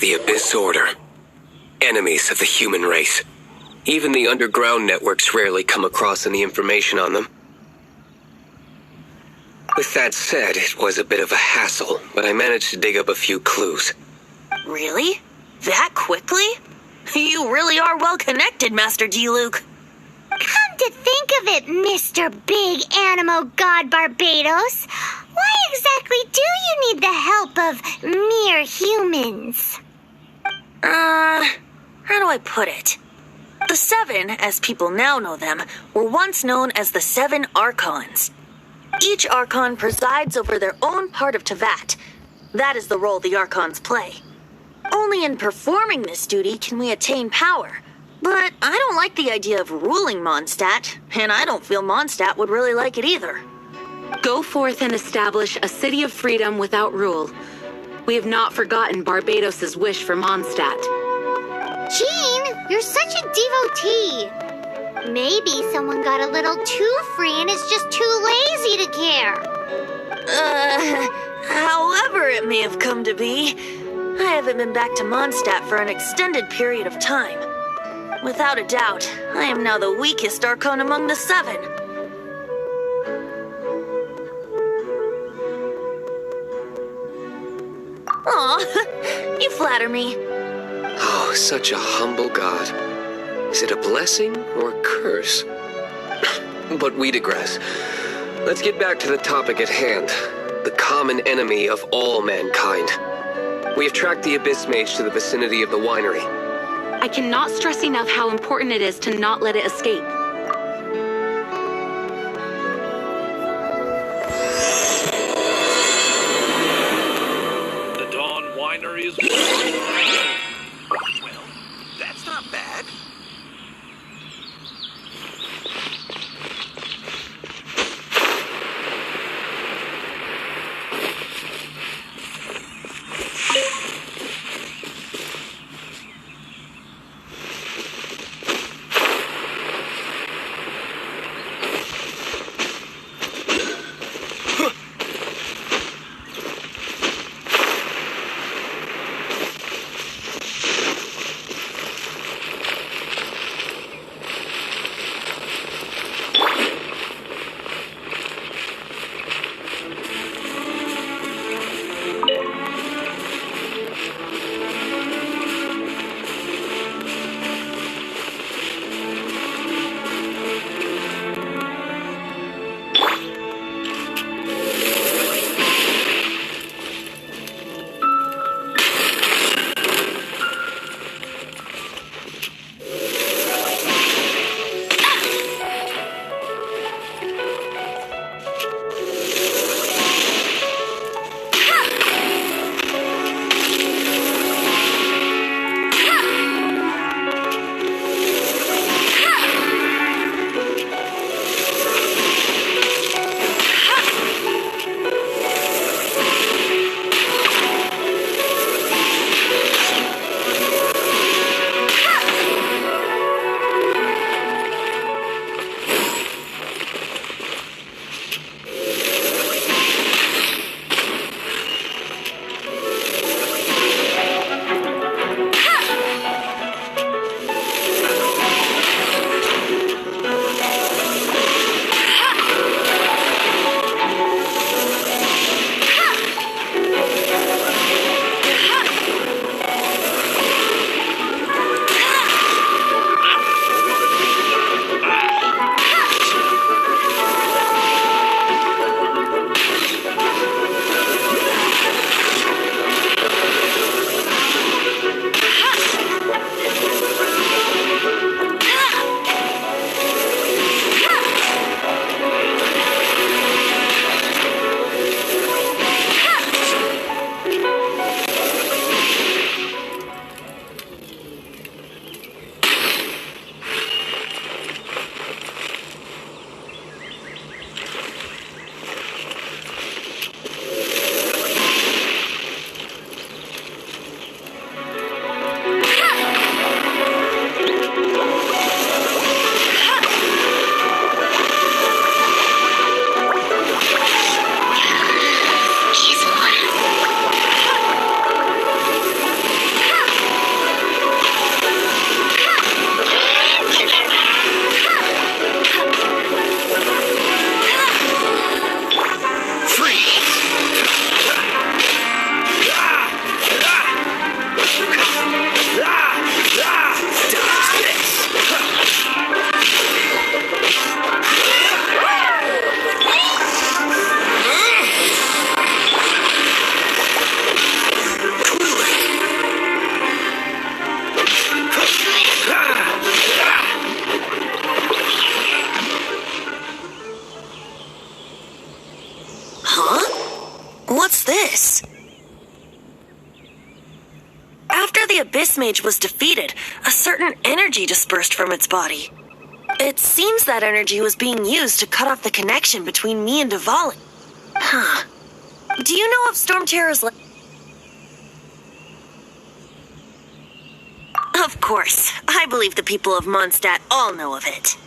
The Abyss Order. Enemies of the human race. Even the underground networks rarely come across any information on them. With that said, it was a bit of a hassle, but I managed to dig up a few clues. Really? That quickly? You really are well connected, Master G-Luke. Come to think of it, Mr. Big Animo God Barbados, why exactly do you need the help of mere humans? How do I put it? The Seven, as people now know them, were once known as the Seven Archons. Each Archon presides over their own part of Teyvat. That is the role the Archons play. Only in performing this duty can we attain power. But I don't like the idea of ruling Mondstadt, and I don't feel Mondstadt would really like it either. Go forth and establish a city of freedom without rule. We have not forgotten Barbados' wish for Mondstadt. Jean, you're such a devotee. Maybe someone got a little too free and is just too lazy to care. However it may have come to be, I haven't been back to Mondstadt for an extended period of time. Without a doubt, I am now the weakest Archon among the Seven. Aw, you flatter me. Oh, such a humble god. Is it a blessing or a curse? But we digress. Let's get back to the topic at hand. The common enemy of all mankind. We have tracked the Abyss Mage to the vicinity of the winery. I cannot stress enough how important it is to not let it escape. The Dawn Winery is... Well, that's not bad. the Abyss Mage was defeated, a certain energy dispersed from its body. It seems that energy was being used to cut off the connection between me and Dvalin. Huh. Do you know of Storm Terror's Of course. I believe the people of Mondstadt all know of it.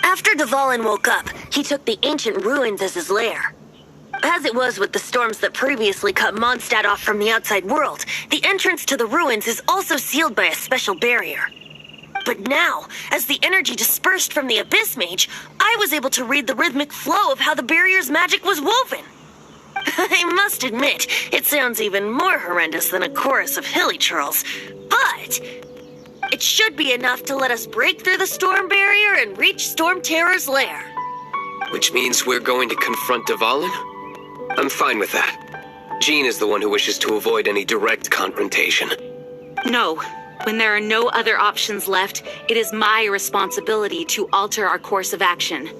After Dvalin woke up, he took the ancient ruins as his lair. As it was with the storms that previously cut Mondstadt off from the outside world, the entrance to the ruins is also sealed by a special barrier. But now, as the energy dispersed from the Abyss Mage, I was able to read the rhythmic flow of how the barrier's magic was woven. I must admit, it sounds even more horrendous than a chorus of hilly churls, but it should be enough to let us break through the storm barrier and reach Storm Terror's lair. Which means we're going to confront Dvalin? I'm fine with that. Jean is the one who wishes to avoid any direct confrontation. No. When there are no other options left, it is my responsibility to alter our course of action.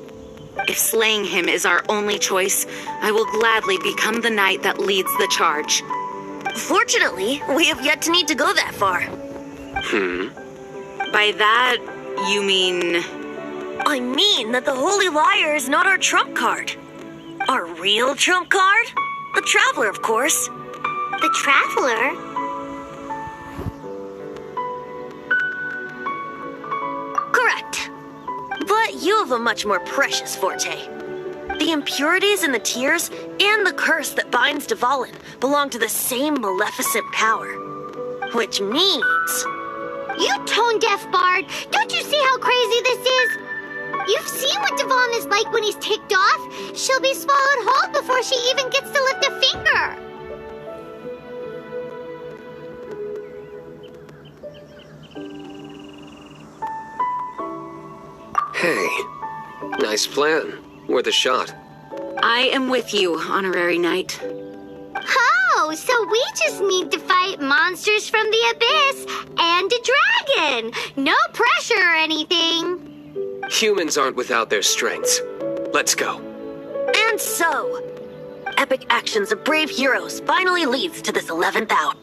If slaying him is our only choice, I will gladly become the knight that leads the charge. Fortunately, we have yet to need to go that far. By that, you mean... I mean that the Holy Liar is not our trump card. Our real trump card? The Traveler, of course. The Traveler? Correct. But you have a much more precious forte. The impurities in the tears and the curse that binds Dvalin belong to the same maleficent power. Which means... You tone-deaf bard! Don't you see how crazy this is? You've seen what Dvalin is like when he's ticked off. She'll be swallowed whole before she even gets to lift a finger. Hey, nice plan. Worth a shot. I am with you, Honorary Knight. Oh, so we just need to fight monsters from the abyss and a dragon. No pressure or anything. Humans aren't without their strengths. Let's go. And so, epic actions of brave heroes finally leads to this 11th hour.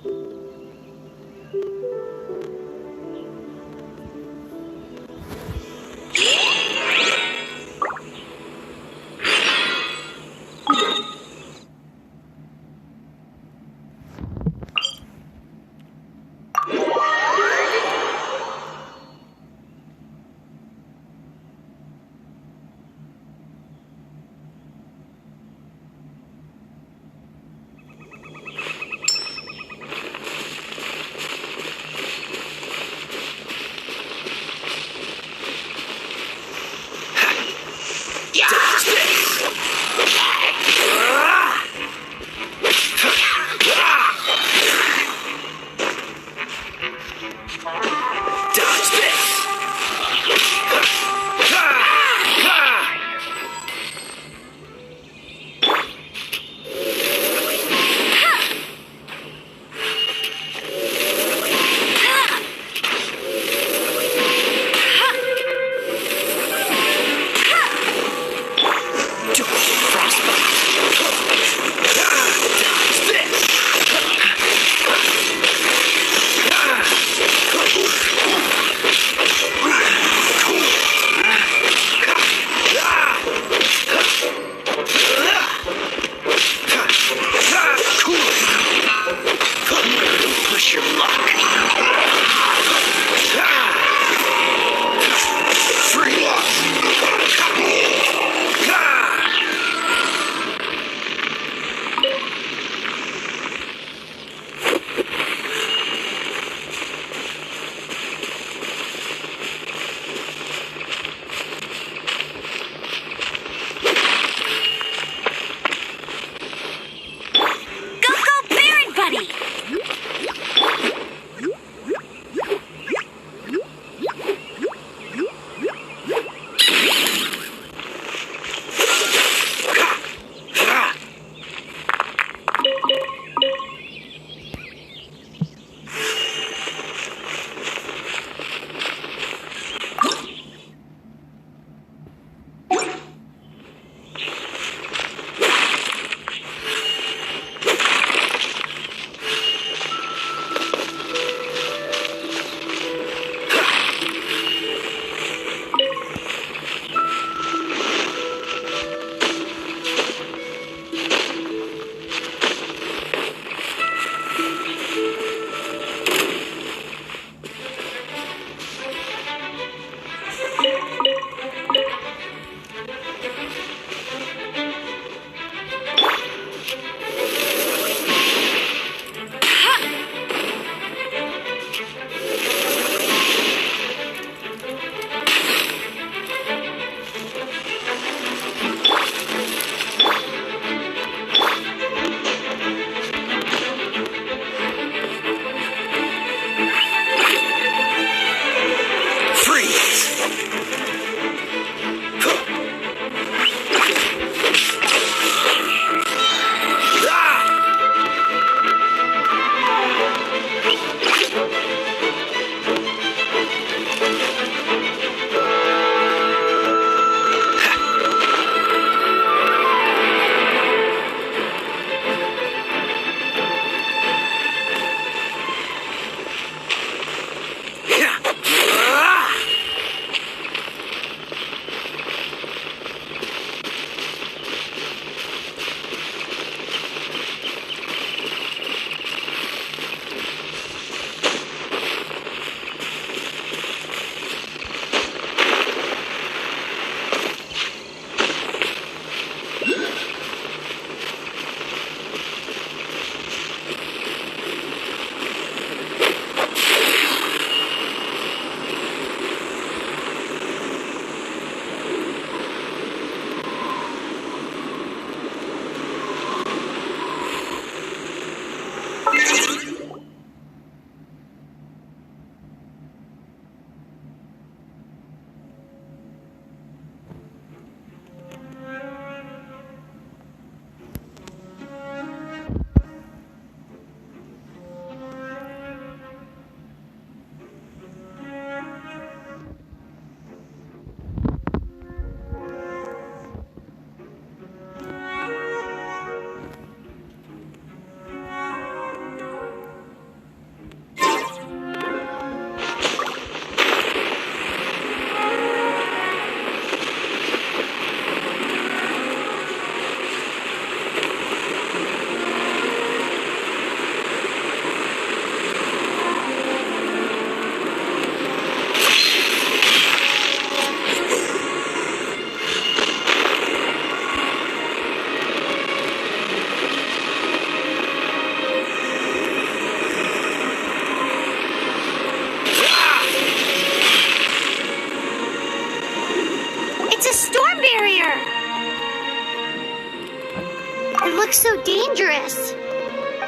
So dangerous.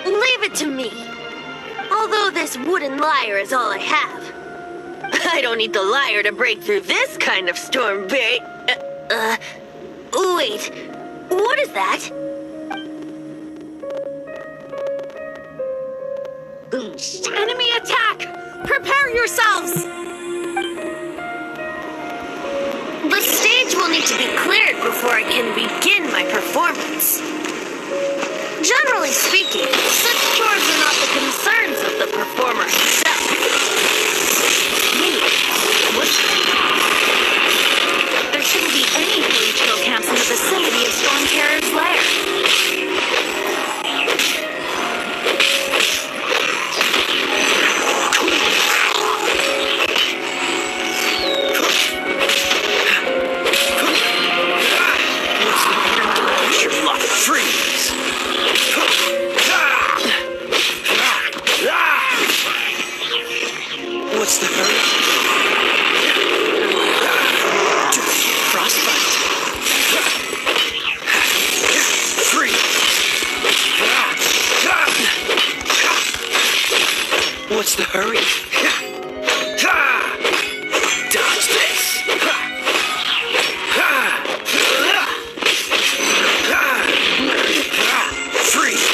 Leave it to me. Although this wooden lyre is all I have, I don't need the lyre to break through this kind of storm wait, what is that? Enemy attack! Prepare yourselves! The stage will need to be cleared before I can begin my performance. Generally speaking, such chores are not the concerns of the performer himself. What's going on? There shouldn't be any holy trail camps in the vicinity of Storm Terror's lair. What's the hurry? Frostbite. Freeze. What's the hurry? Dodge this. Freeze.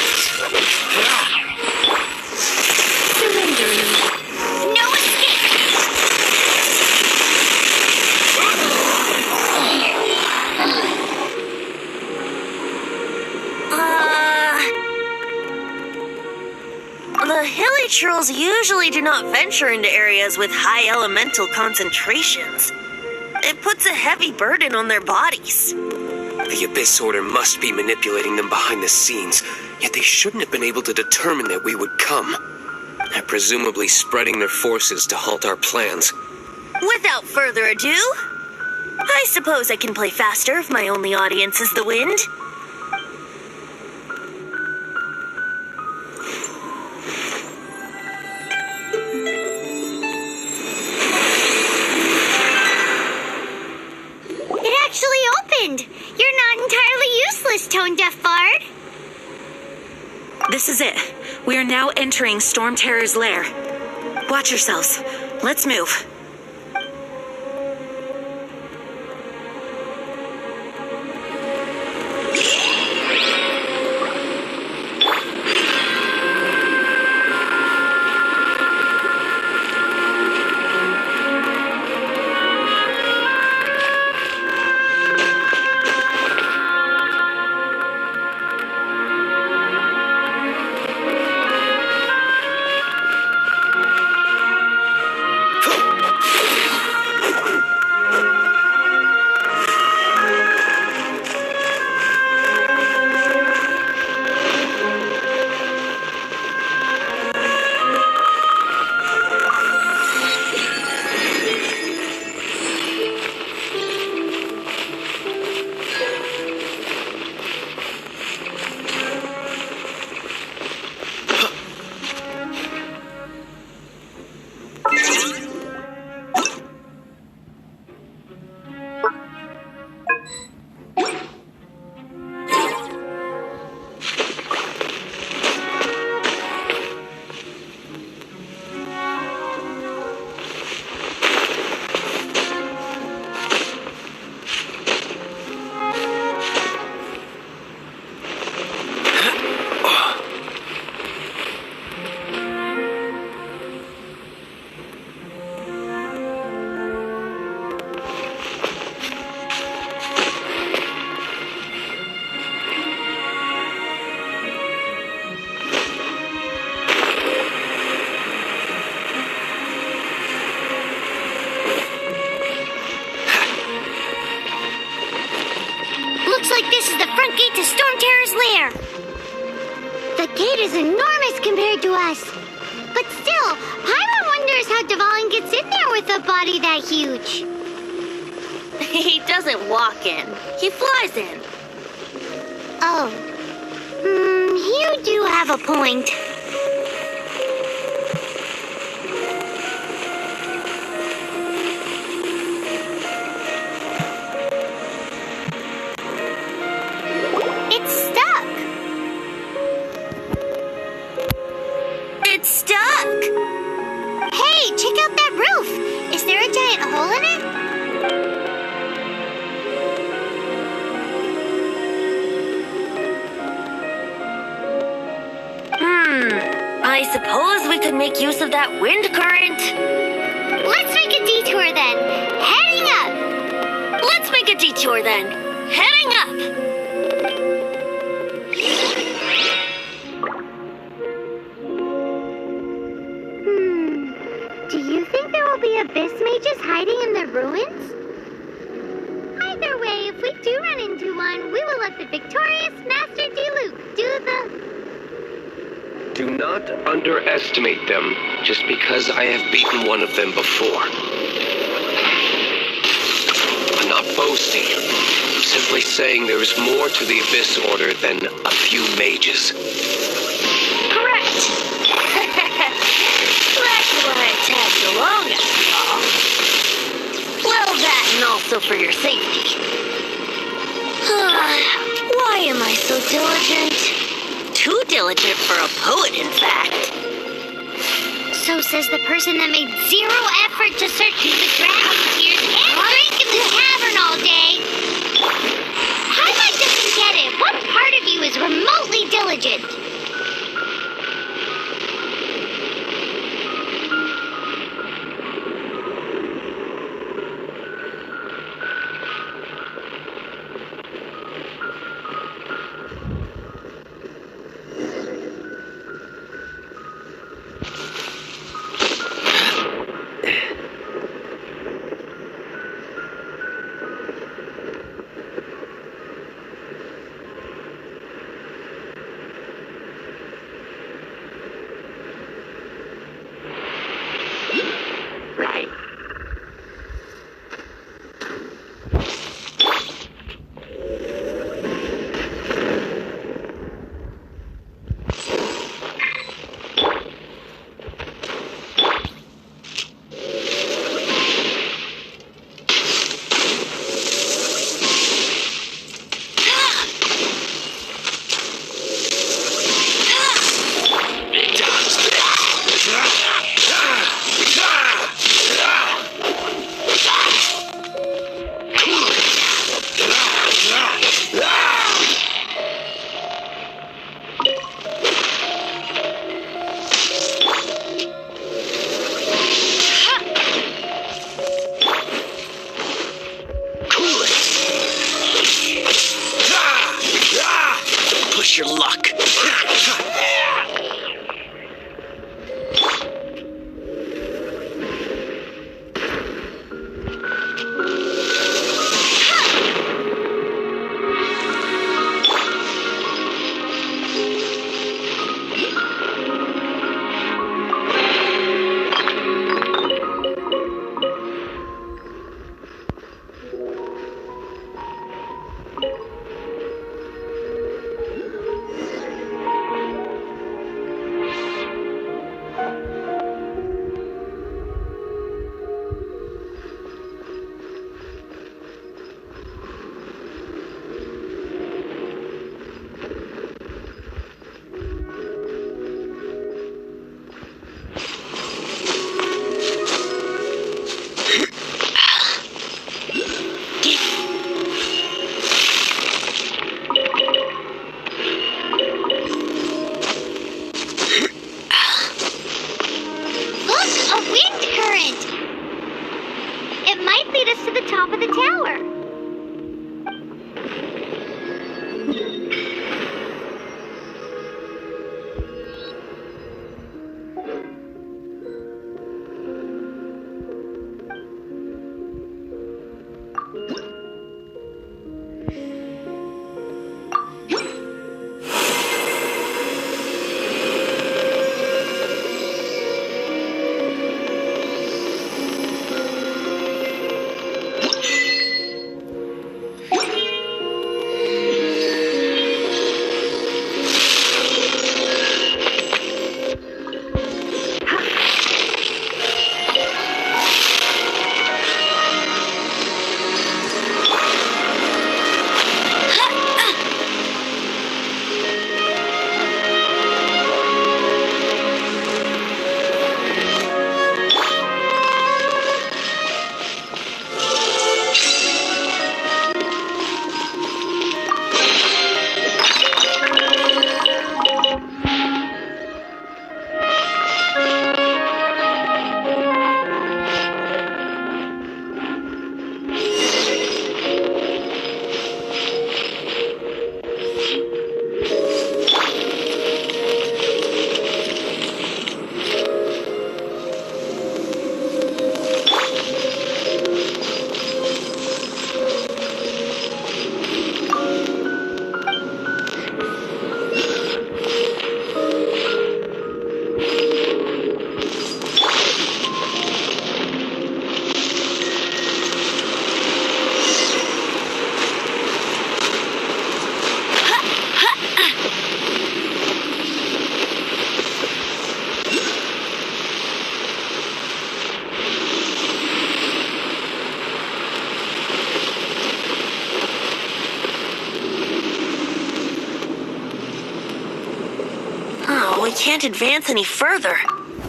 The hilly trolls usually do not venture into areas with high elemental concentrations. It puts a heavy burden on their bodies. The Abyss Order must be manipulating them behind the scenes, Yet they shouldn't have been able to determine that we would come. Presumably spreading their forces to halt our plans. Without further ado, I suppose I can play faster if my only audience is the wind. It actually opened! You're not entirely useless, Tone Deaf Bard. This is it. We are now entering Storm Terror's lair. Watch yourselves. Let's move. Looks like this is the front gate to Storm Terror's lair. The gate is enormous compared to us. But still, Paimon wonders how Dvalin gets in there with a body that huge. He doesn't walk in. He flies in. Oh. You do have a point. It's stuck. It's stuck! Hey, check out that roof. Is there a giant hole in it? I suppose we could make use of that wind current. Let's make a detour then. Heading up. Let's make a detour then. Heading up. Do you think there will be abyss mages hiding in the ruins? Either way, if we do run into one, we will let the victorious Master Diluc do the... Do not underestimate them just because I have beaten one of them before. I'm not boasting. I'm simply saying there is more to the Abyss Order than a few mages. Correct. That's why I tagged along after all. Well, that and also for your safety. Why am I so diligent? Too diligent for a poet, in fact. So says the person that made zero effort to search through the dragon tears and drink in the tavern all day. Paimon doesn't get it. What part of you is remotely diligent? Push your luck. We can't advance any further.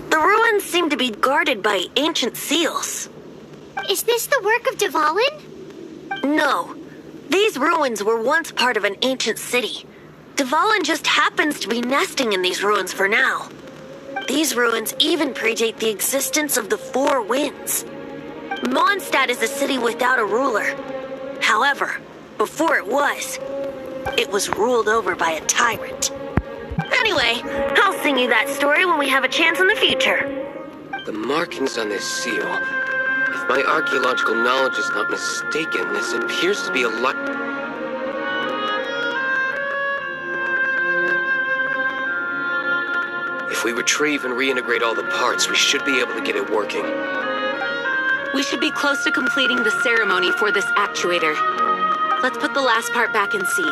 The ruins seem to be guarded by ancient seals. Is this the work of Dvalin? No. These ruins were once part of an ancient city. Dvalin just happens to be nesting in these ruins for now. These ruins even predate the existence of the Four Winds. Mondstadt is a city without a ruler. However, before it was ruled over by a tyrant. Anyway, I'll sing you that story when we have a chance in the future. The markings on this seal. If my archaeological knowledge is not mistaken, this appears to be a lot. If we retrieve and reintegrate all the parts, we should be able to get it working. We should be close to completing the ceremony for this actuator. Let's put the last part back and see.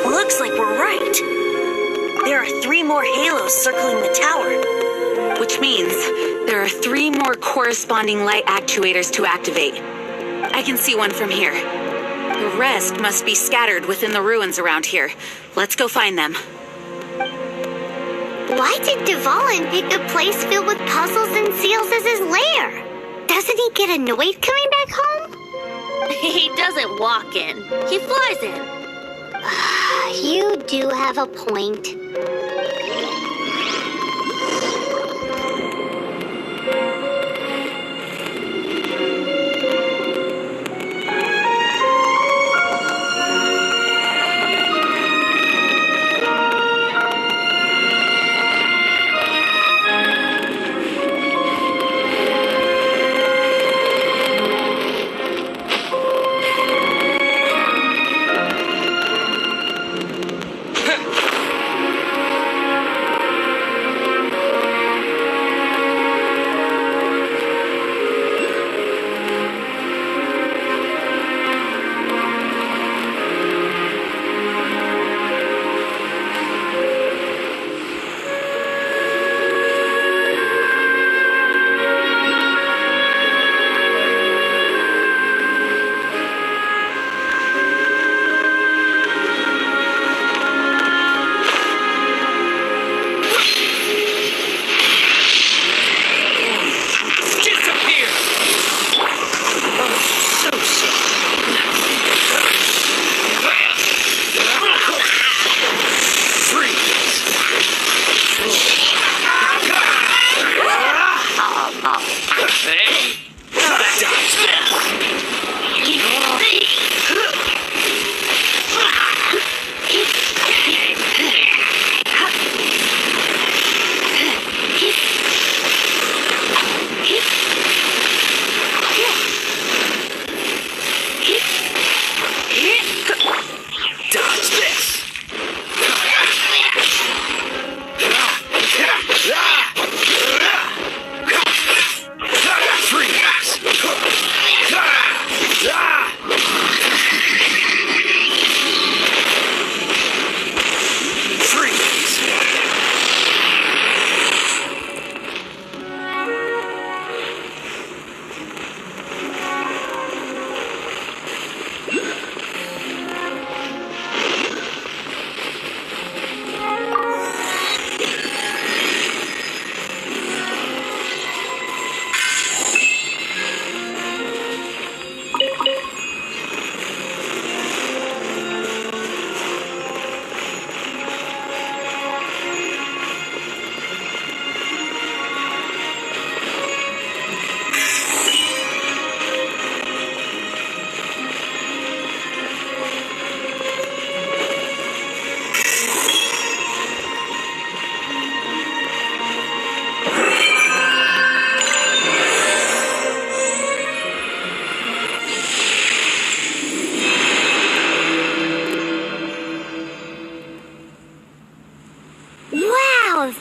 Looks like we're right. There are 3 more halos circling the tower. Which means there are 3 more corresponding light actuators to activate. I can see one from here. The rest must be scattered within the ruins around here. Let's go find them. Why did Dvalin pick a place filled with puzzles and seals as his lair? Doesn't he get annoyed coming back home? He doesn't walk in. He flies in. You do have a point.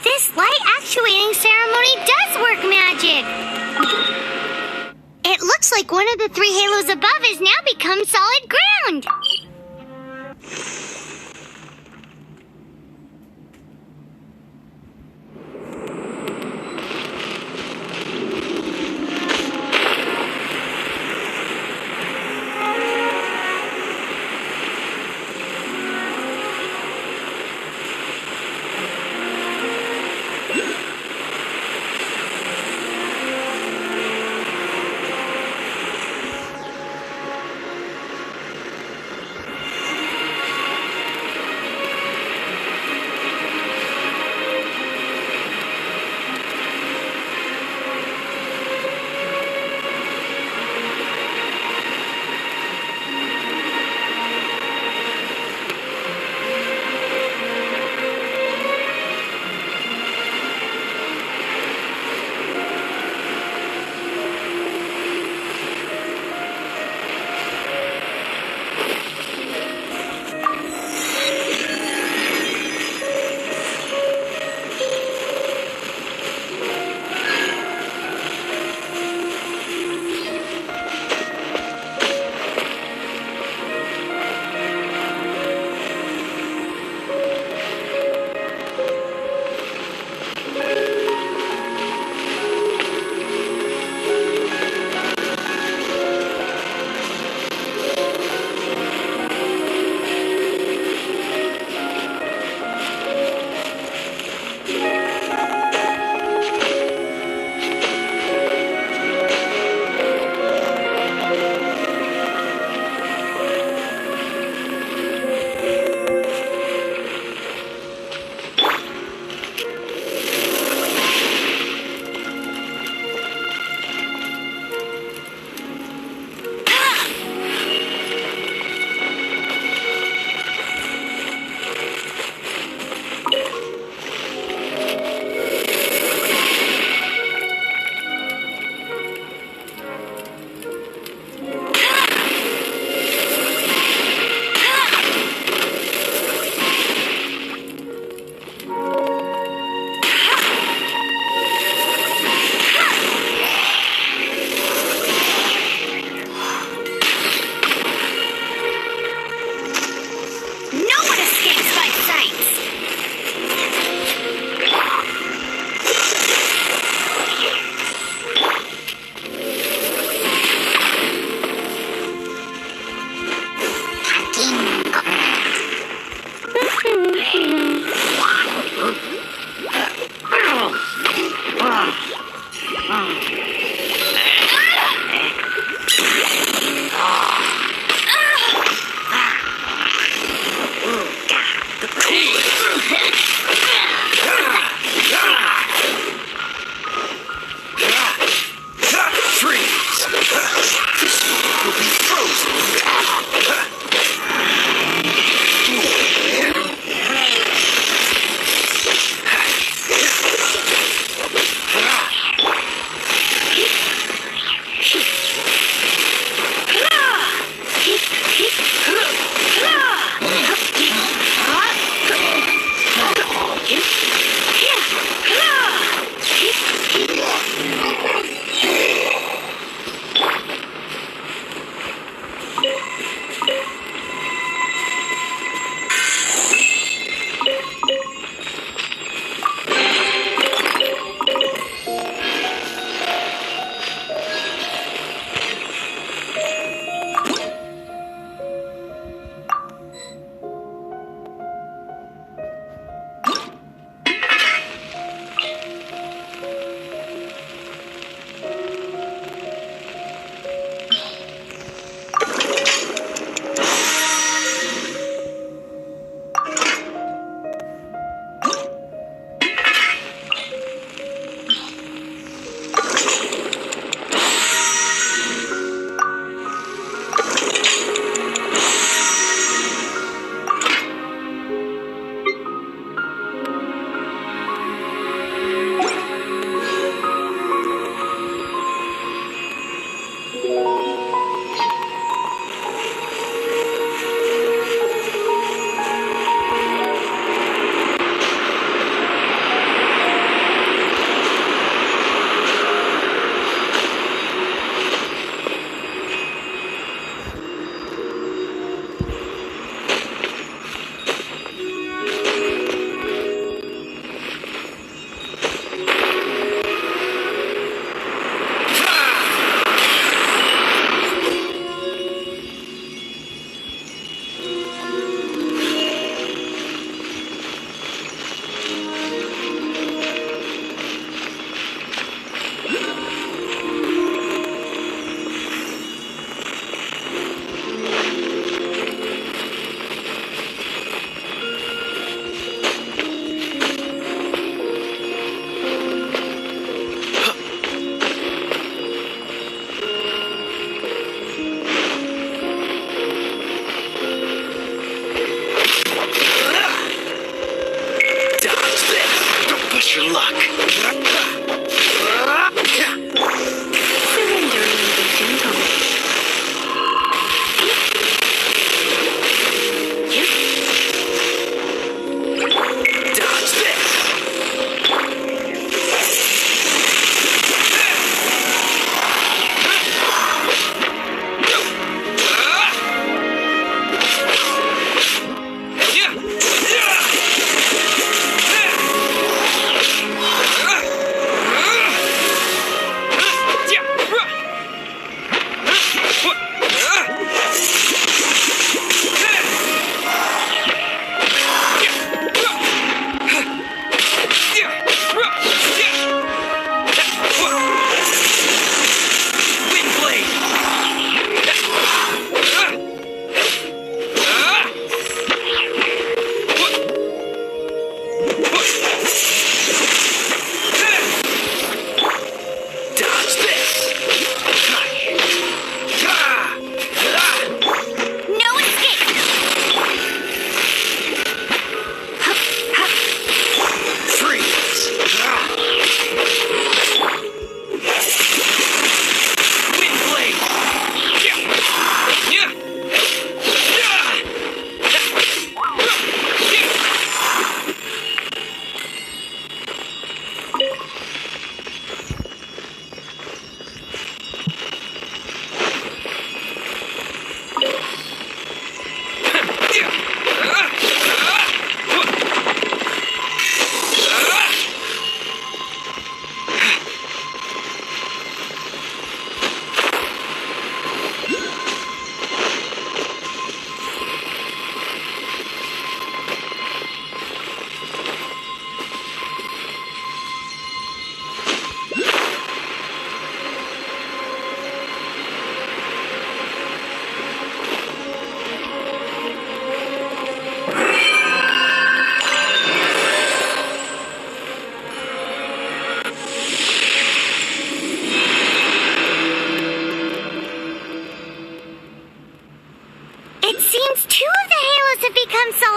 This light actuating ceremony does work magic! It looks like one of the 3 halos above has now become solid ground!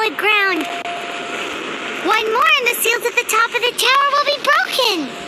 solid ground. One more and the seals at the top of the tower will be broken.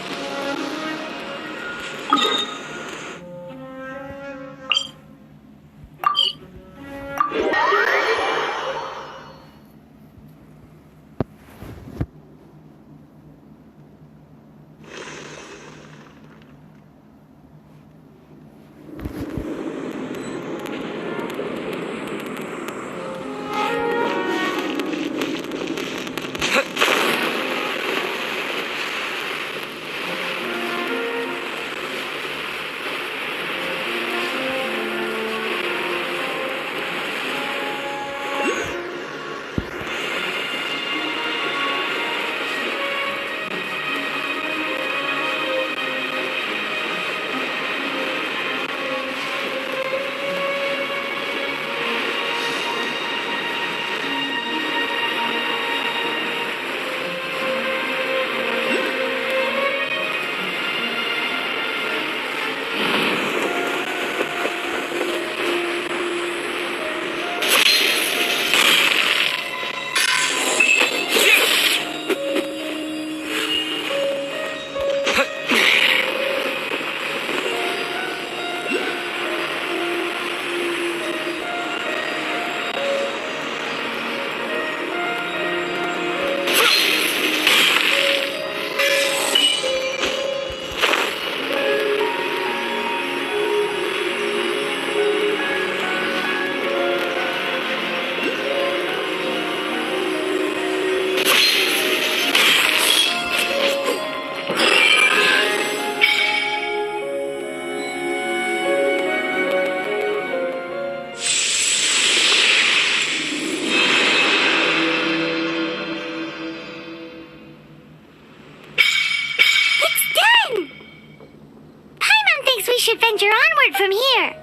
here.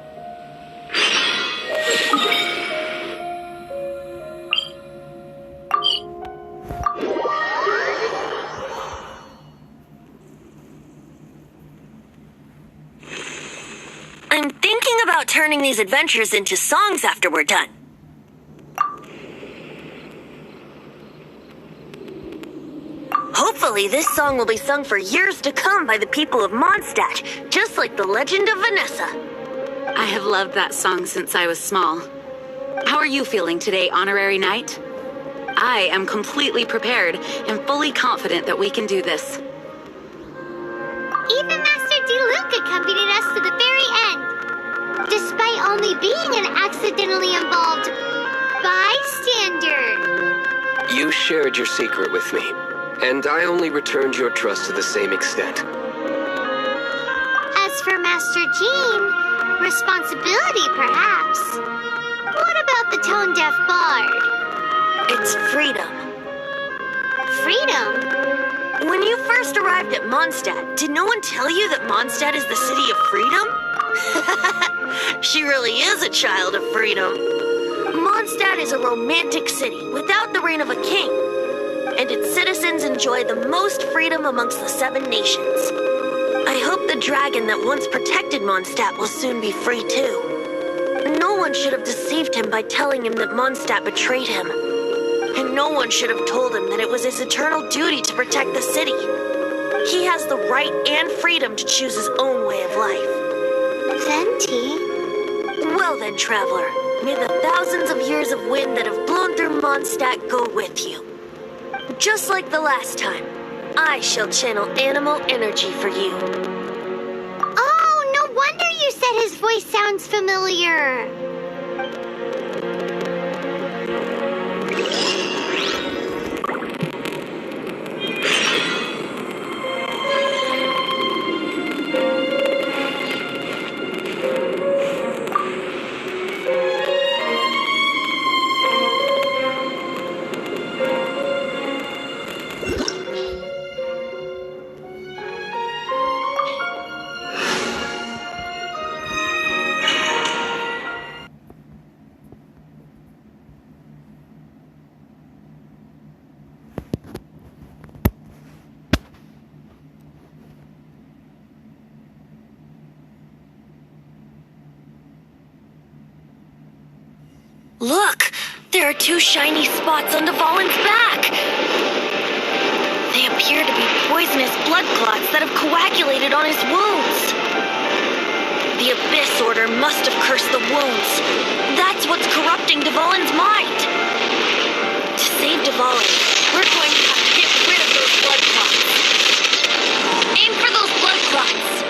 I'm thinking about turning these adventures into songs after we're done. Hopefully, this song will be sung for years to come by the people of Mondstadt, just like the legend of Vanessa. I have loved that song since I was small. How are you feeling today, Honorary Knight? I am completely prepared and fully confident that we can do this. Even Master Diluc accompanied us to the very end, despite only being an accidentally involved bystander. You shared your secret with me, and I only returned your trust to the same extent. As for Master Jean, responsibility perhaps. What about the tone-deaf bard? It's freedom. Freedom? When you first arrived at Mondstadt, did no one tell you that Mondstadt is the city of freedom? She really is a child of freedom. Mondstadt is a romantic city without the reign of a king, and its citizens enjoy the most freedom amongst the 7 nations. I hope the dragon that once protected Mondstadt will soon be free too. No one should have deceived him by telling him that Mondstadt betrayed him. And no one should have told him that it was his eternal duty to protect the city. He has the right and freedom to choose his own way of life. Venti? Well then, traveler, may the thousands of years of wind that have blown through Mondstadt go with you. Just like the last time, I shall channel animal energy for you. Oh, no wonder you said his voice sounds familiar. Look! There are 2 shiny spots on Dvalin's back! They appear to be poisonous blood clots that have coagulated on his wounds. The Abyss Order must have cursed the wounds. That's what's corrupting Dvalin's mind. To save Dvalin, we're going to have to get rid of those blood clots. Aim for those blood clots!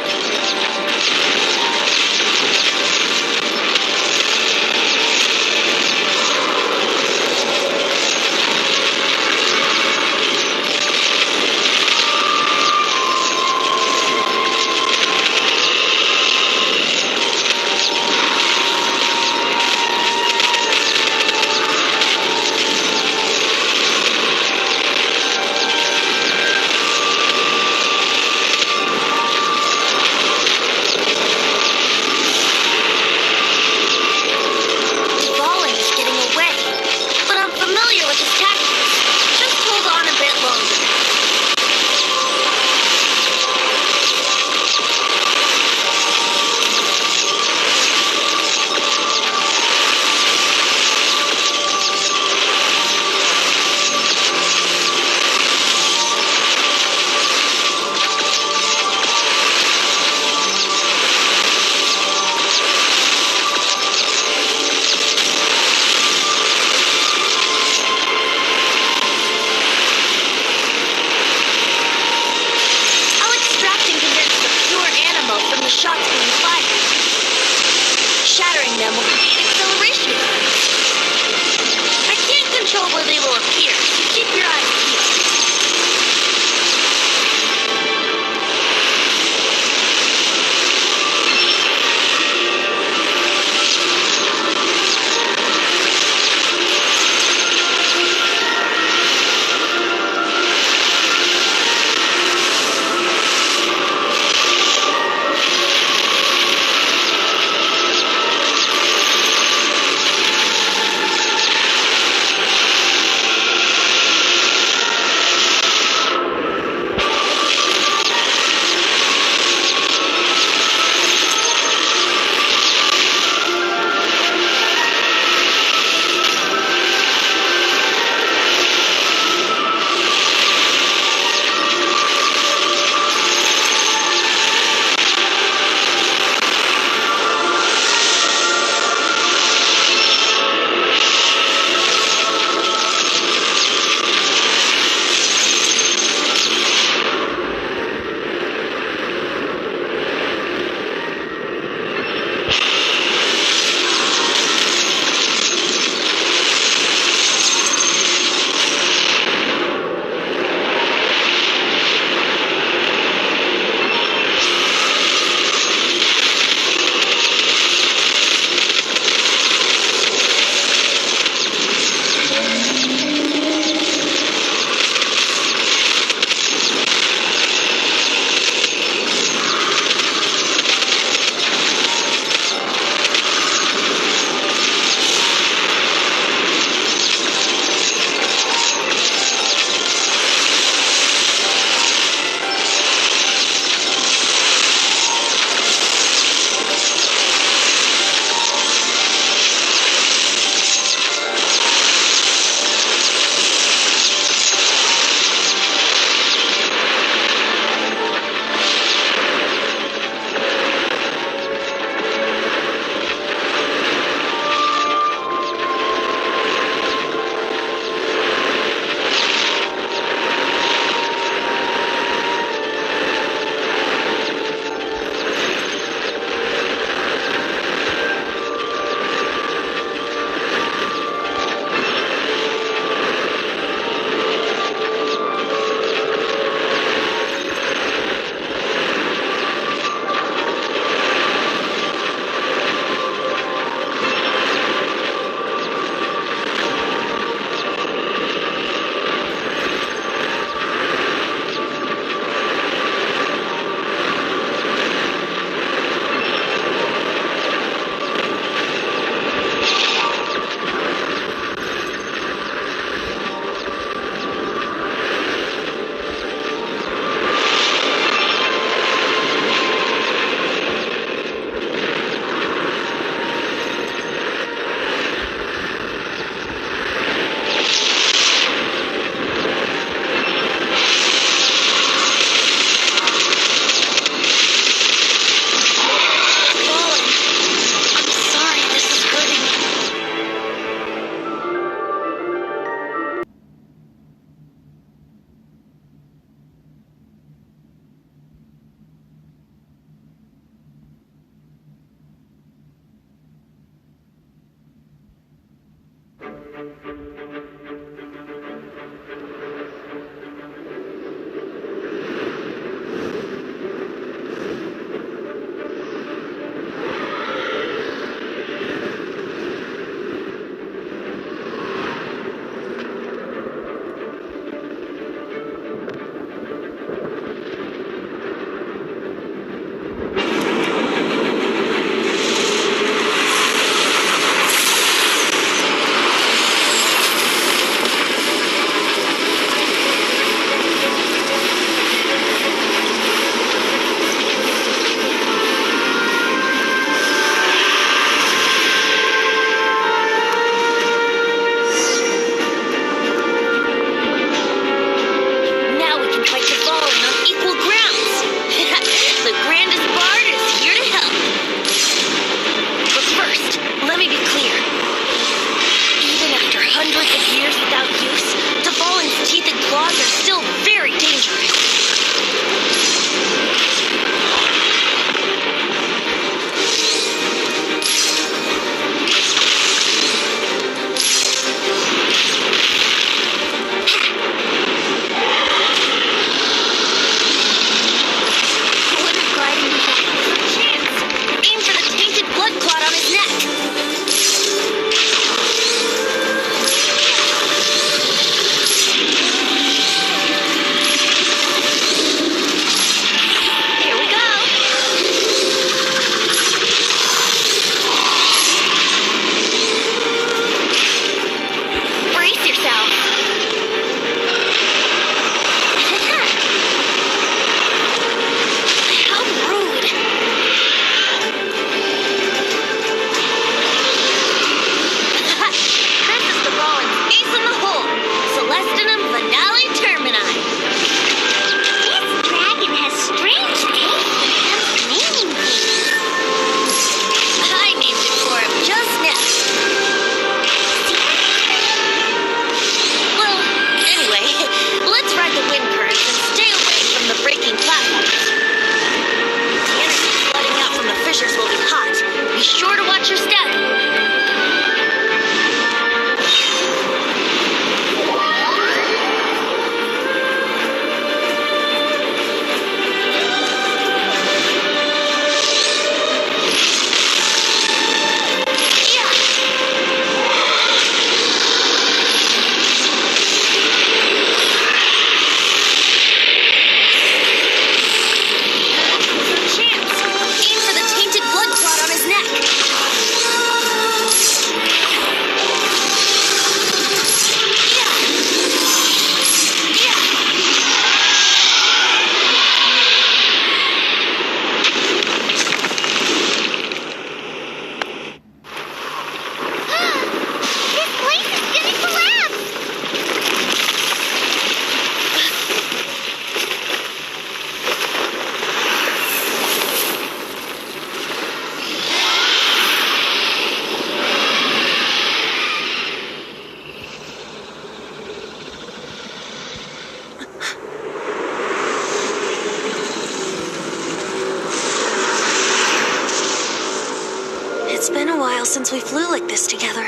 It's been a while since we flew like this together.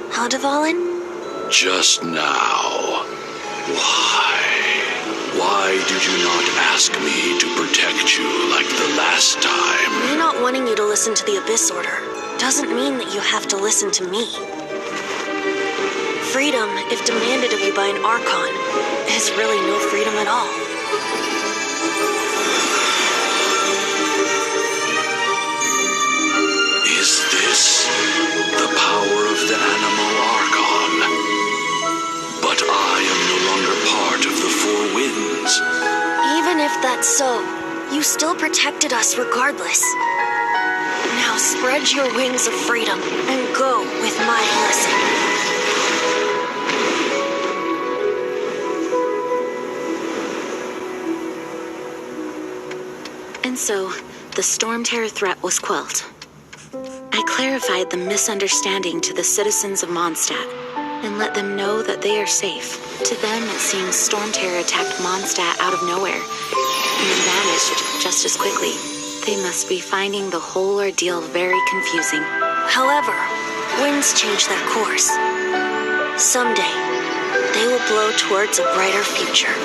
Huh, Dvalin? Just now. Why? Why did you not ask me to protect you like the last time? Me not wanting you to listen to the Abyss Order doesn't mean that you have to listen to me. Freedom, if demanded of you by an Archon, is really no freedom at all. Is this the power of the animal Archon? But I am no longer part of the Four Winds. Even if that's so, you still protected us regardless. Now spread your wings of freedom and go with my blessing. And so, the Storm Terror threat was quelled. I clarified the misunderstanding to the citizens of Mondstadt and let them know that they are safe. To them, it seems Storm Terror attacked Mondstadt out of nowhere and then vanished just as quickly. They must be finding the whole ordeal very confusing. However, winds change their course. Someday, they will blow towards a brighter future.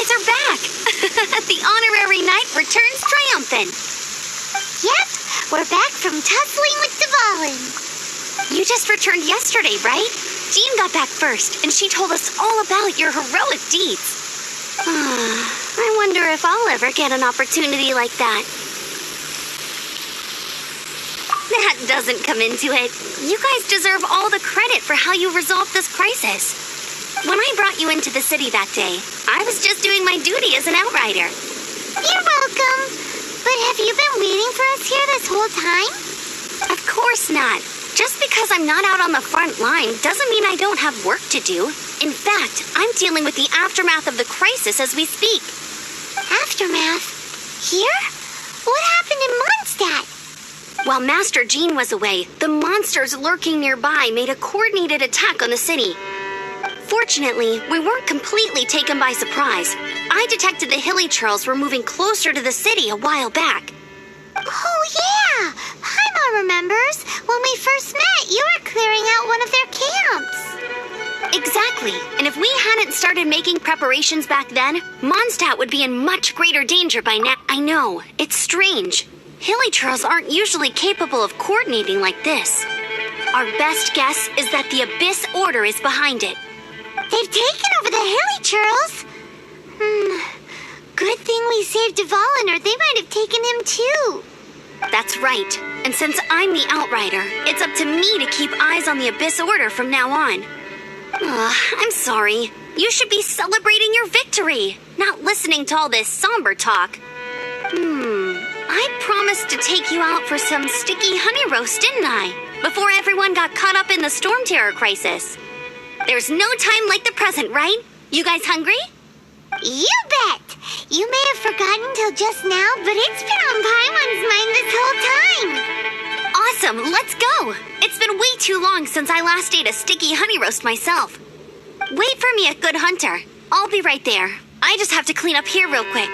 Are back! The honorary knight returns triumphant. Yep, we're back from tussling with Dvalin. You just returned yesterday, right? Jean got back first, and she told us all about your heroic deeds. I wonder if I'll ever get an opportunity like that. That doesn't come into it. You guys deserve all the credit for how you resolved this crisis. When I brought you into the city that day, I was just doing my duty as an outrider. You're welcome. But have you been waiting for us here this whole time? Of course not. Just because I'm not out on the front line doesn't mean I don't have work to do. In fact, I'm dealing with the aftermath of the crisis as we speak. Aftermath? Here? What happened in Mondstadt? While Master Jean was away, the monsters lurking nearby made a coordinated attack on the city. Fortunately, we weren't completely taken by surprise. I detected the Hilly Churls were moving closer to the city a while back. Oh yeah! Paimon remembers. When we first met, you were clearing out one of their camps. Exactly. And if we hadn't started making preparations back then, Mondstadt would be in much greater danger by now. I know, it's strange. Hilly Churls aren't usually capable of coordinating like this. Our best guess is that the Abyss Order is behind it. They've taken over the Hilly Churls. Good thing we saved Dvalin, or they might have taken him too. That's right. And since I'm the Outrider, it's up to me to keep eyes on the Abyss Order from now on. I'm sorry. You should be celebrating your victory, not listening to all this somber talk. I promised to take you out for some sticky honey roast, didn't I? Before everyone got caught up in the Storm Terror crisis. There's no time like the present, right? You guys hungry? You bet! You may have forgotten till just now, but it's been on Paimon's mind this whole time. Awesome, let's go! It's been way too long since I last ate a sticky honey roast myself. Wait for me at Good Hunter. I'll be right there. I just have to clean up here real quick.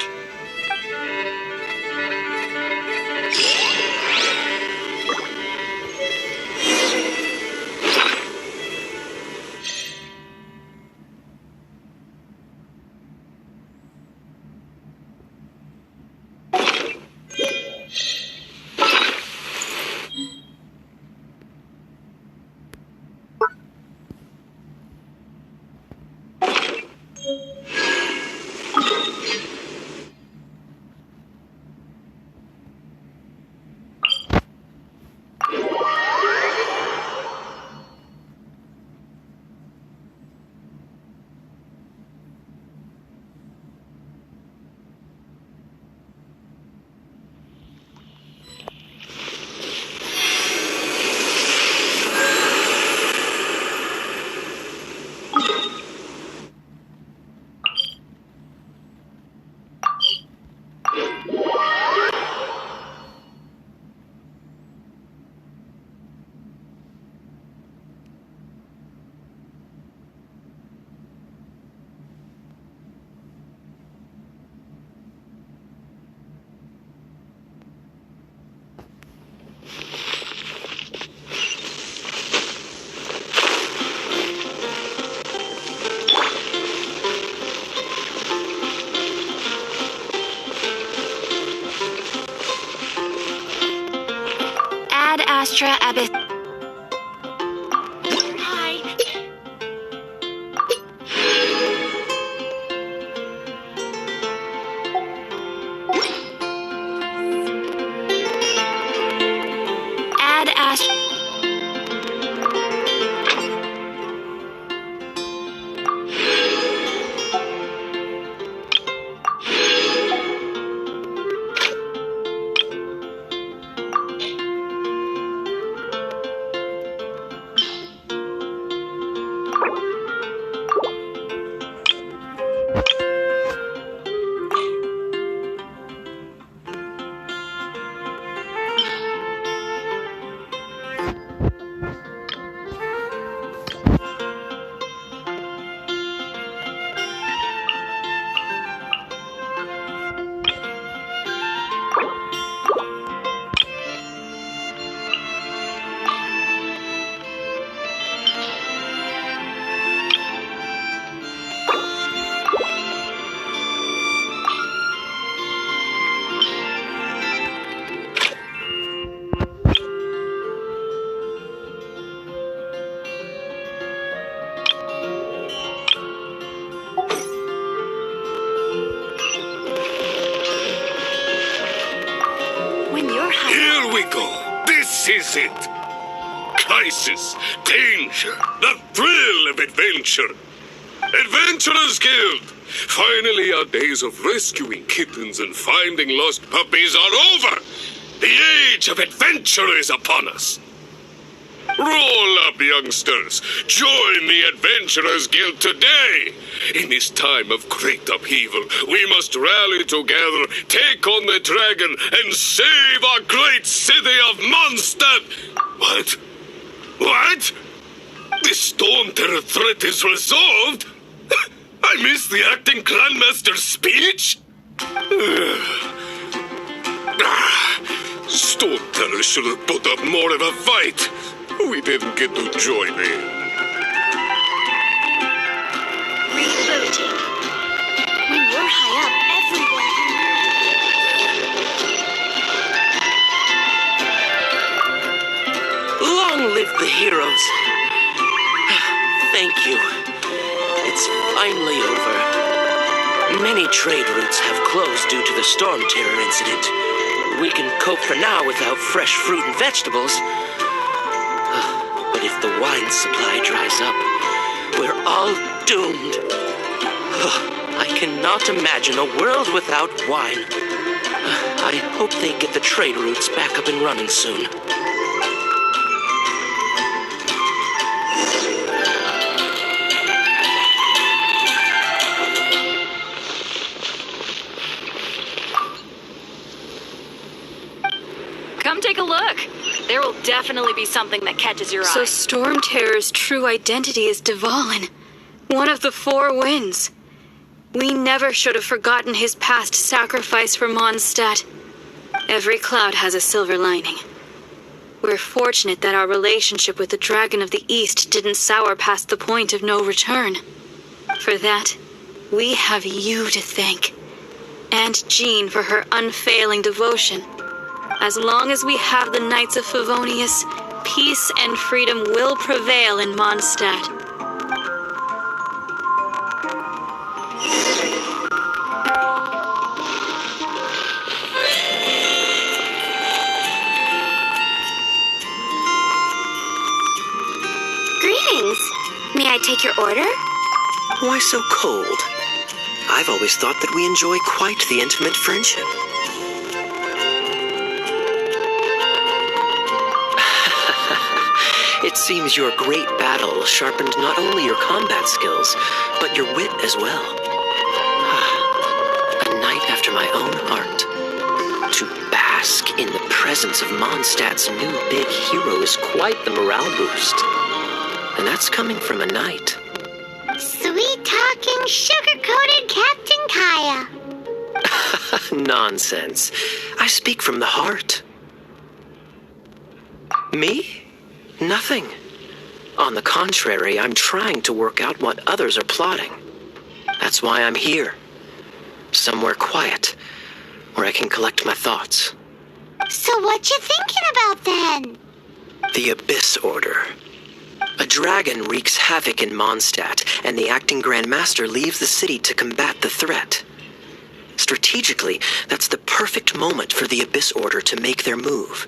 Astra Abyss. Hi. Add Astra. When you're high. Here we go. This is it. Crisis, danger, the thrill of adventure. Adventurers Guild. Finally, our days of rescuing kittens and finding lost puppies are over. The age of adventure is upon us. Roll up, youngsters. Join the Adventurers Guild today. In this time of great upheaval, we must rally together, take on the dragon, and save our great city of Mondstadt. What? What? The Storm Terror threat is resolved? I missed the acting clanmaster's speech? Storm Terror should have put up more of a fight. We didn't get to join in. Rebooting. When you're high up, everyone can. Long live the heroes. Thank you. It's finally over. Many trade routes have closed due to the Storm Terror incident. We can cope for now without fresh fruit and vegetables. But if the wine supply dries up, we're all doomed. I cannot imagine a world without wine. I hope they get the trade routes back up and running soon. Come take a look. There will definitely be something that catches your So eye. Storm Terror's true identity is Dvalin, one of the four winds. We never should have forgotten his past sacrifice for Mondstadt. Every cloud has a silver lining. We're fortunate that our relationship with the Dragon of the East didn't sour past the point of no return. For that, we have you to thank. And Jean for her unfailing devotion. As long as we have the Knights of Favonius, peace and freedom will prevail in Mondstadt. Greetings. May I take your order? Why so cold? I've always thought that we enjoy quite the intimate friendship. It seems your great battle sharpened not only your combat skills, but your wit as well. A knight after my own heart. To bask in the presence of Mondstadt's new big hero is quite the morale boost. And that's coming from a knight. Sweet-talking, sugar-coated Captain Kaya. Nonsense. I speak from the heart. Me? Nothing. On the contrary, I'm trying to work out what others are plotting. That's why I'm here. Somewhere quiet, where I can collect my thoughts. So what you thinking about then? The Abyss Order. A dragon wreaks havoc in Mondstadt, and the acting Grand Master leaves the city to combat the threat. Strategically, that's the perfect moment for the Abyss Order to make their move.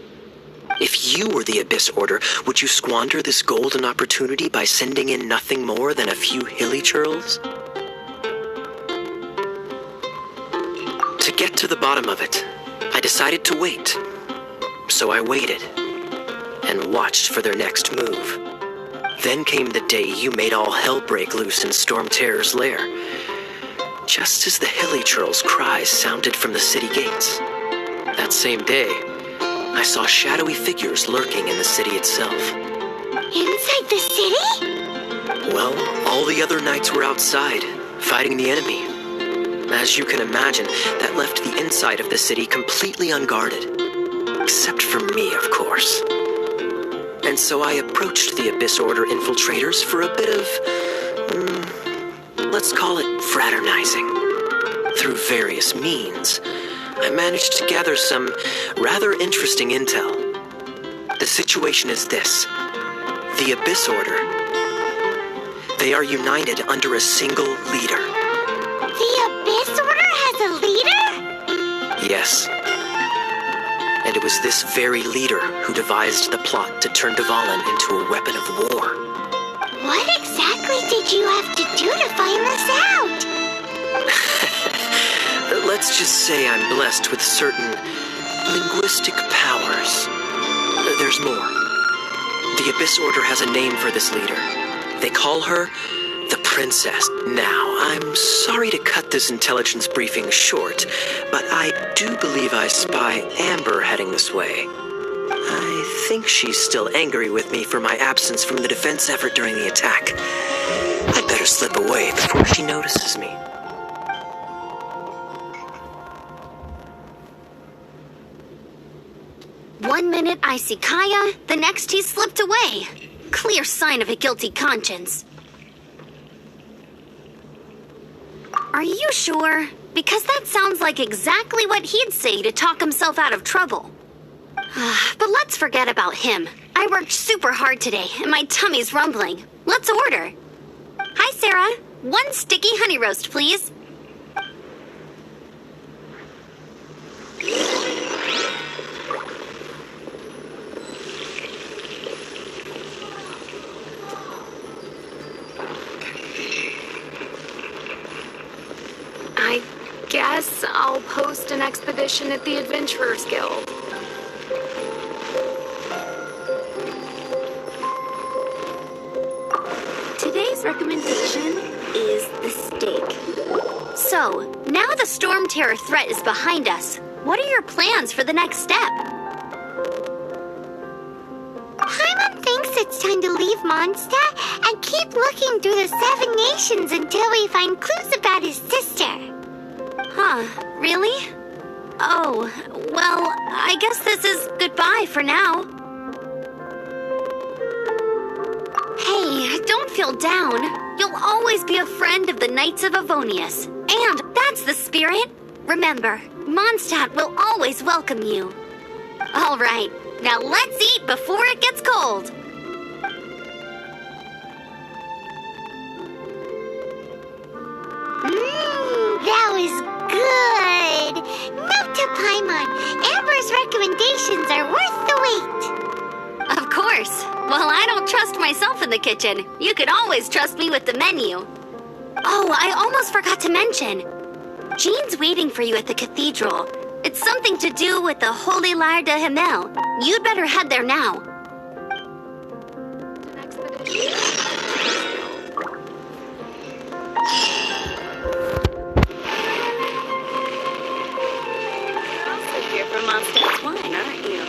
If you were the Abyss Order, would you squander this golden opportunity by sending in nothing more than a few hilly churls? To get to the bottom of it, I decided to wait. So I waited, and watched for their next move. Then came the day you made all hell break loose in Storm Terror's lair. Just as the hilly churls' cries sounded from the city gates. That same day, I saw shadowy figures lurking in the city itself. Inside the city? Well, all the other knights were outside, fighting the enemy. As you can imagine, that left the inside of the city completely unguarded. Except for me, of course. And so I approached the Abyss Order infiltrators for a bit of, let's call it fraternizing. Through various means, I managed to gather some rather interesting intel. The situation is this. The Abyss Order. They are united under a single leader. The Abyss Order has a leader? Yes. And it was this very leader who devised the plot to turn Dvalin into a weapon of war. What exactly did you have to do to find this out? Let's just say I'm blessed with certain linguistic powers. There's more. The Abyss Order has a name for this leader. They call her the Princess. Now, I'm sorry to cut this intelligence briefing short, but I do believe I spy Amber heading this way. I think she's still angry with me for my absence from the defense effort during the attack. I'd better slip away before she notices me. One minute I see Kaya, the next he's slipped away. Clear sign of a guilty conscience. Are you sure? Because that sounds like exactly what he'd say to talk himself out of trouble. But let's forget about him. I worked super hard today, and my tummy's rumbling. Let's order. Hi, Sarah. 1 sticky honey roast, please. I guess I'll post an expedition at the Adventurers Guild. Today's recommendation is the steak. So, now the Storm Terror threat is behind us. What are your plans for the next step? Paimon thinks it's time to leave Mondstadt and keep looking through the 7 nations until we find clues about his sister. Huh, really? Oh, well, I guess this is goodbye for now. Hey, don't feel down. You'll always be a friend of the Knights of Avonius. And that's the spirit. Remember, Mondstadt will always welcome you. All right, now let's eat before it gets cold. That was good. Note to Paimon, Amber's recommendations are worth the wait. Of course. Well, I don't trust myself in the kitchen. You can always trust me with the menu. Oh, I almost forgot to mention. Jean's waiting for you at the cathedral. It's something to do with the Holy Lyre de Himmel. You'd better head there now. Here from Mondstadt's wine, aren't you?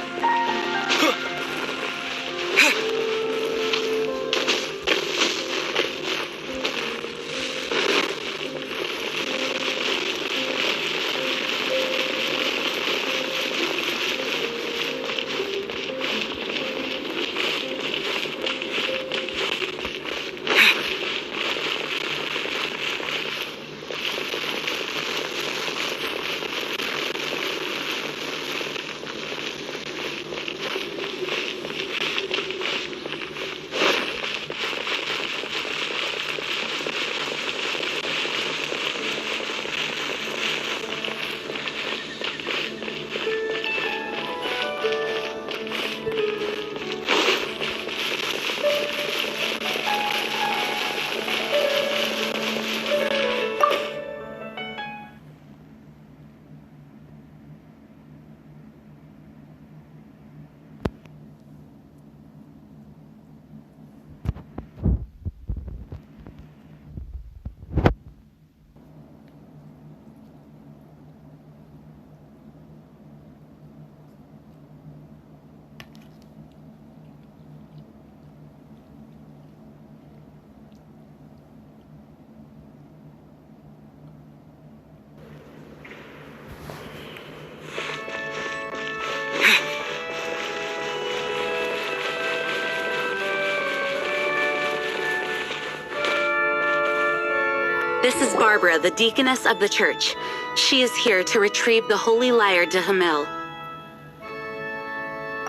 This is Barbara, the deaconess of the church. She is here to retrieve the holy lyre de Hamel.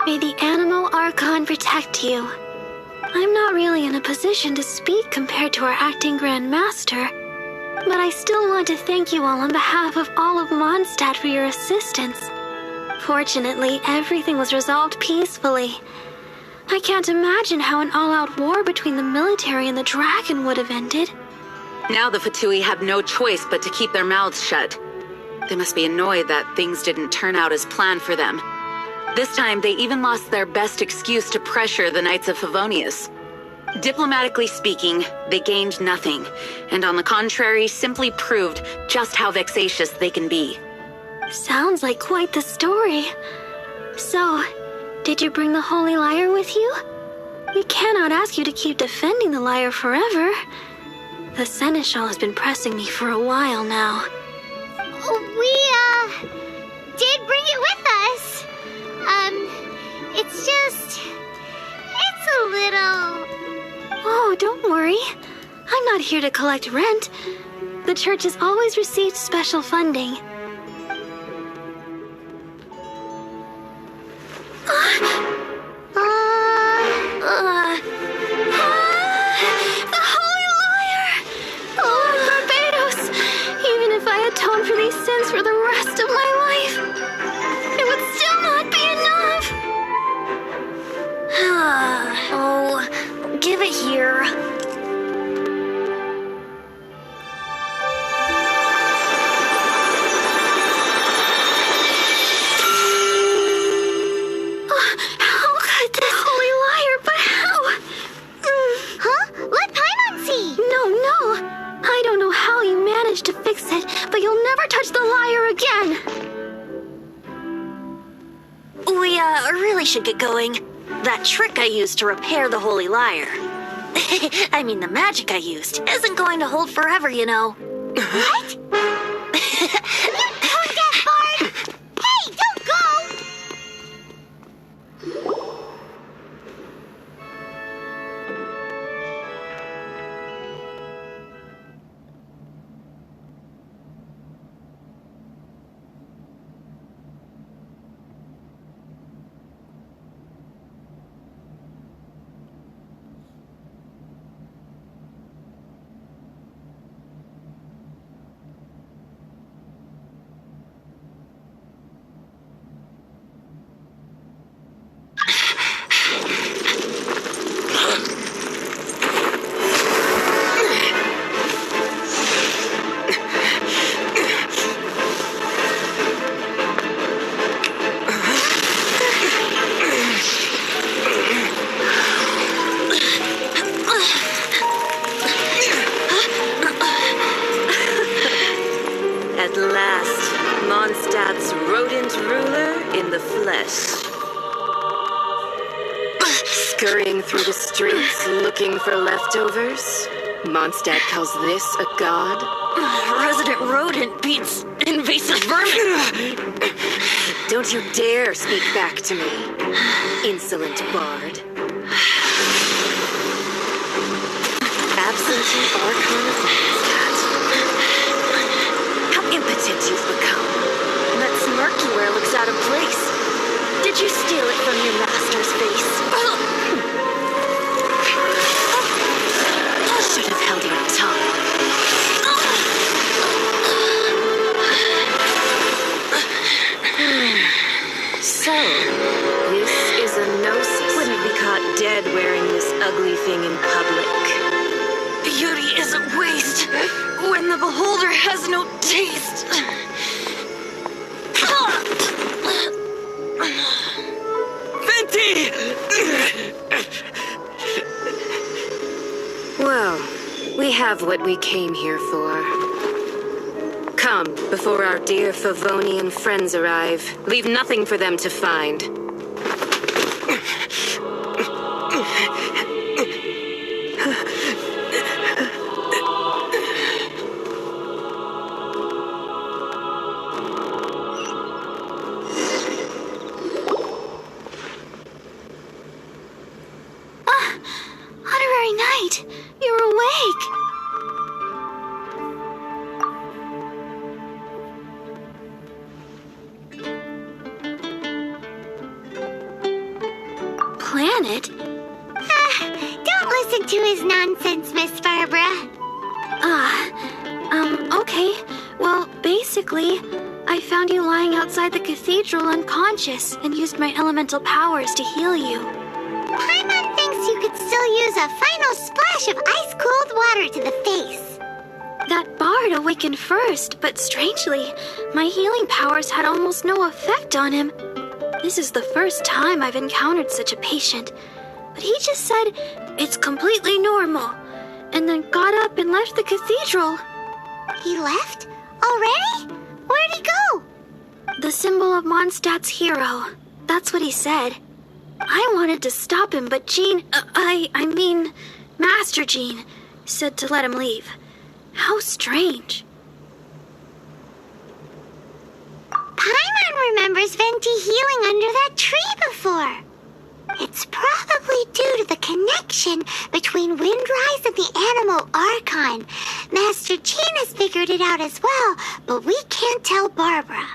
May the Animal Archon protect you. I'm not really in a position to speak compared to our acting Grand Master, but I still want to thank you all on behalf of all of Mondstadt for your assistance. Fortunately, everything was resolved peacefully. I can't imagine how an all-out war between the military and the dragon would have ended. Now the Fatui have no choice but to keep their mouths shut. They must be annoyed that things didn't turn out as planned for them. This time, they even lost their best excuse to pressure the Knights of Favonius. Diplomatically speaking, they gained nothing, and on the contrary, simply proved just how vexatious they can be. Sounds like quite the story. So, did you bring the Holy Lyre with you? We cannot ask you to keep defending the lyre forever. The Seneschal has been pressing me for a while now. We, did bring it with us. It's a little... Oh, don't worry. I'm not here to collect rent. The church has always received special funding. The Holy Lyre! Lord Barbados! Even if I atone for these sins for the rest of my life, it would still not be enough! Oh, give it here. How could this Holy Lyre, but how? Huh? Let Paimon see! No. I don't know how you managed to fix it, but you'll never touch the lyre again! We, really should get going. That trick I used to repair the Holy Lyre. I mean, the magic I used isn't going to hold forever, you know. What? You tone-deaf bard! Hey, don't go! At last, Mondstadt's rodent ruler in the flesh. Scurrying through the streets looking for leftovers. Mondstadt calls this a god? Resident rodent beats invasive vermin. Don't you dare speak back to me, insolent bard. Absentee Archon of Mondstadt. How impotent you've become. That smirk you wear looks out of place. Did you steal it from your master's face? Should have held your tongue. So, this is a gnosis. Wouldn't be caught dead wearing this ugly thing in public. Beauty isn't waste when the beholder has no taste. Well, we have what we came here for. Come, before our dear Favonian friends arrive. Leave nothing for them to find. Honorary Knight, you're awake. listen to his nonsense, Miss Barbara. Okay. Well, basically, I found you lying outside the cathedral unconscious and used my elemental powers to heal you. Paimon thinks you could still use a final splash of ice-cold water to the face. That bard awakened first, but strangely, my healing powers had almost no effect on him. This is the first time I've encountered such a patient, but he just said it's completely normal, and then got up and left the cathedral. He left? Already? Where'd he go? The symbol of Mondstadt's hero. That's what he said. I wanted to stop him, but Master Jean, said to let him leave. How strange. Paimon remembers Venti healing under that tree before. It's probably due to the connection between Windrise and the Animal Archon. Master Jean has figured it out as well, but we can't tell Barbara.